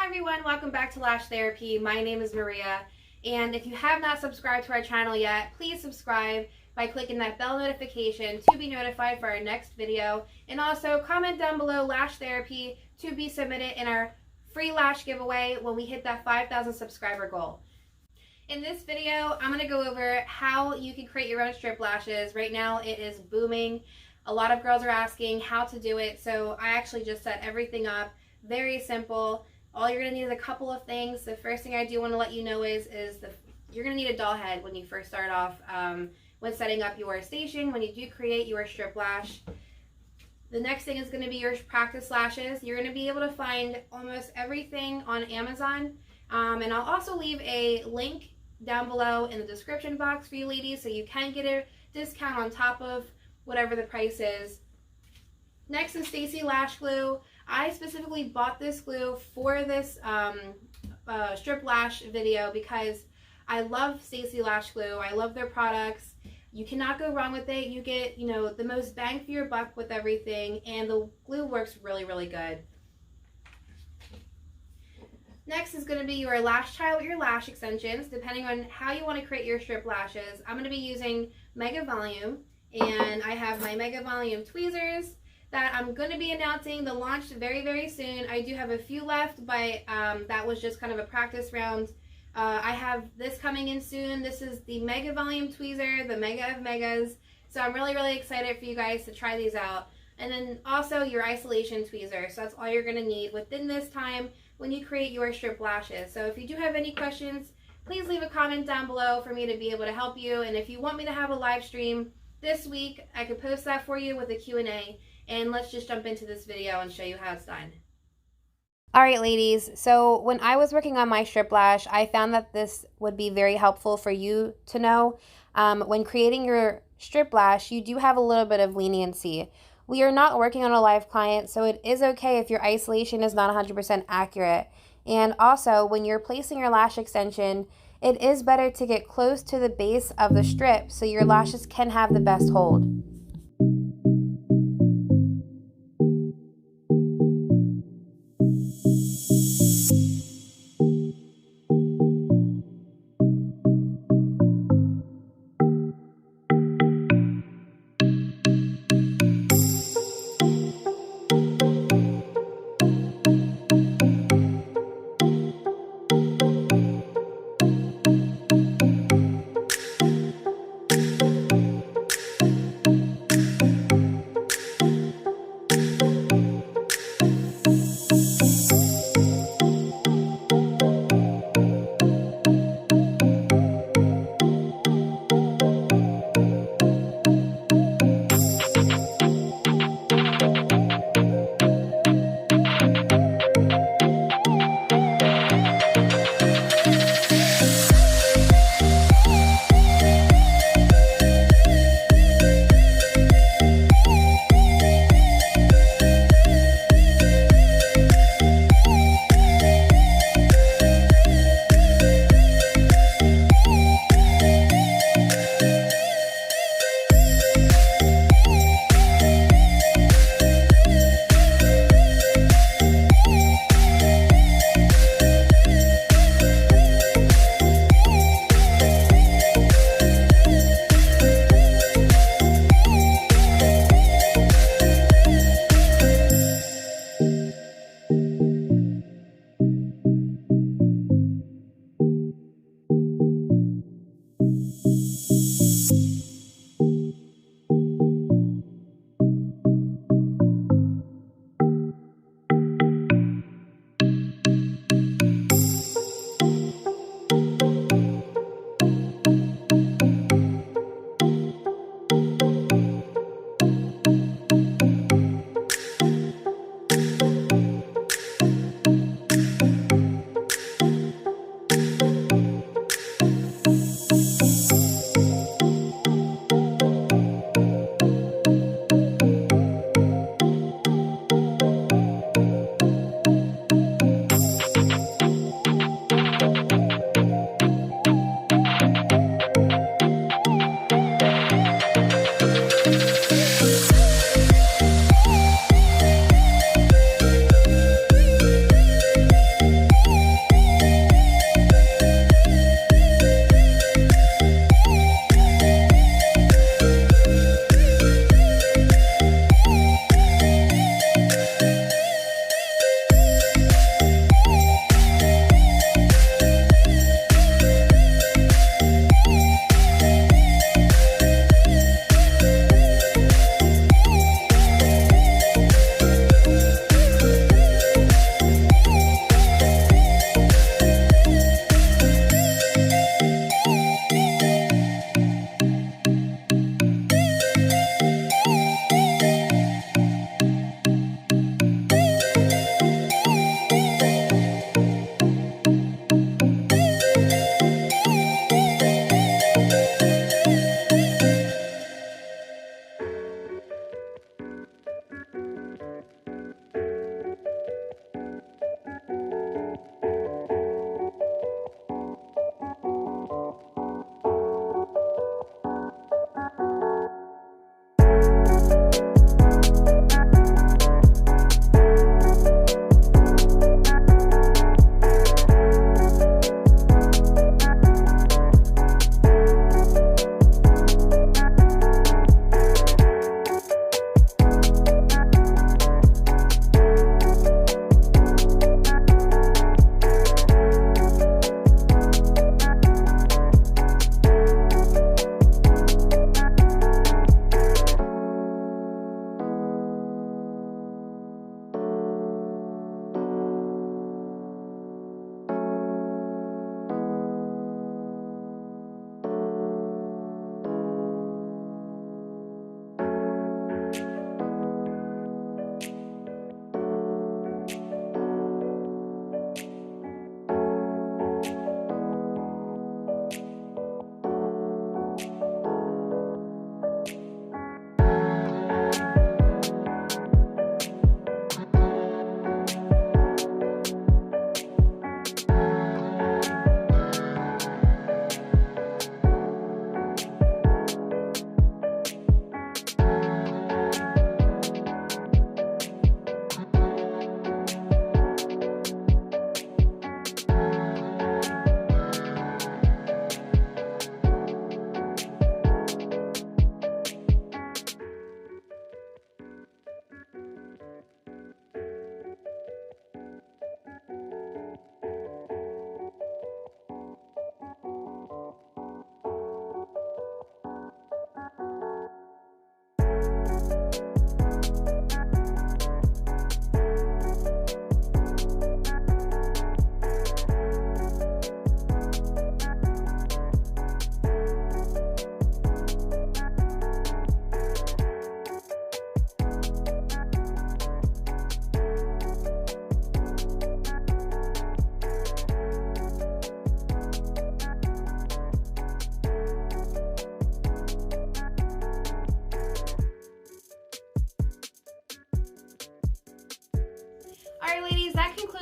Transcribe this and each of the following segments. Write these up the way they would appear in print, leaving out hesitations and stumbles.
Hi everyone, welcome back to Lash Therapy. My name is Maria, and if you have not subscribed to our channel yet, please subscribe by clicking that bell notification to be notified for our next video, and also comment down below Lash Therapy to be submitted in our free lash giveaway when we hit that 5,000 subscriber goal. In this video, I'm going to go over how you can create your own strip lashes. Right now it is booming. A lot of girls are asking how to do it, so I actually just set everything up. Very simple. All you're going to need is a couple of things. The first thing I do want to let you know is you're going to need a doll head when you first start off when setting up your station, when you do create your strip lash. The next thing is going to be your practice lashes. You're going to be able to find almost everything on Amazon. And I'll also leave a link down below in the description box for you ladies so you can get a discount on top of whatever the price is. Next is Stacy Lash Glue. I specifically bought this glue for this strip lash video because I love Stacy Lash Glue. I love their products. You cannot go wrong with it. You get, the most bang for your buck with everything, and the glue works really, really good. Next is going to be your lash tile with your lash extensions, depending on how you want to create your strip lashes. I'm going to be using Mega Volume, and I have my Mega Volume tweezers that I'm going to be announcing the launch very, very soon. I do have a few left, but that was just kind of a practice round. I have this coming in soon. This is the Mega Volume tweezer, the mega of megas. So I'm really, really excited for you guys to try these out. And then also your isolation tweezer. So that's all you're going to need within this time when you create your strip lashes. So if you do have any questions, please leave a comment down below for me to be able to help you. And if you want me to have a live stream this week, I could post that for you with a Q&A. And let's just jump into this video and show you how it's done. Alright ladies, so when I was working on my strip lash, I found that this would be very helpful for you to know. When creating your strip lash, you do have a little bit of leniency. We are not working on a live client, so it is okay if your isolation is not 100% accurate. And also, when you're placing your lash extension, it is better to get close to the base of the strip so your lashes can have the best hold.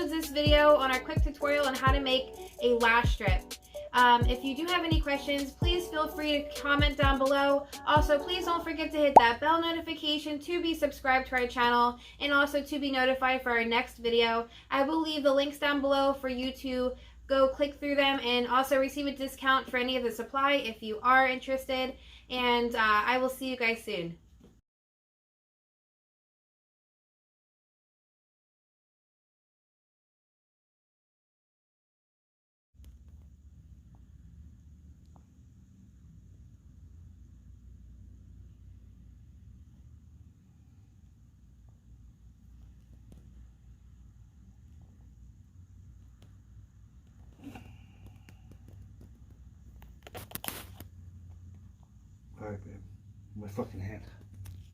concludes this video on our quick tutorial on how to make a lash strip. If you do have any questions, please feel free to comment down below. Also, please don't forget to hit that bell notification to be subscribed to our channel and also to be notified for our next video. I will leave the links down below for you to go click through them and also receive a discount for any of the supply if you are interested. And I will see you guys soon. Alright, babe. My fucking hand.